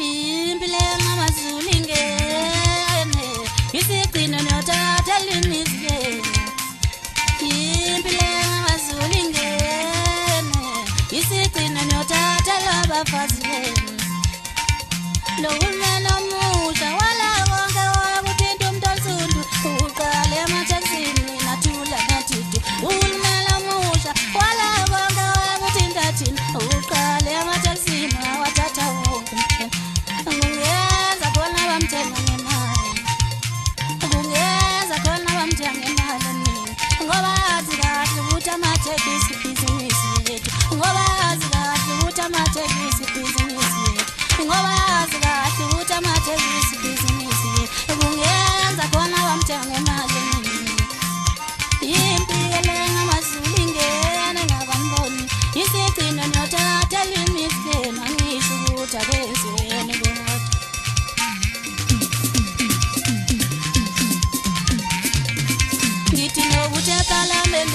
impile ngamazulingene isigcino nothatha limizike impile ngamazulingene isigcino nothatha labafazi lo hulumeni omusha wala konke wakuthinta umuntu onsundu uqale emathekisini nathula nathitu uhulumeni omusha wala konke wakuthinta thina uqale emathekisini wathatha wonke ungenza khona bamthenga ngemali ungenza khona bamthenga ngemali ngoba azi kahle ukuthi amathekisi ibhizinisi yethu ngoba azi kahle ukuthi amathekisi ibhizinisi yethu ngoba azi kahle ukuthi amathekisi ibhizinisi yethu ungenza khona bamthenga ngemali impilo ngamazulingene ngabamboni isigcino nothatha limizikeni angisho ukuthi akezweni kodwa ngithi nokuthi eParliament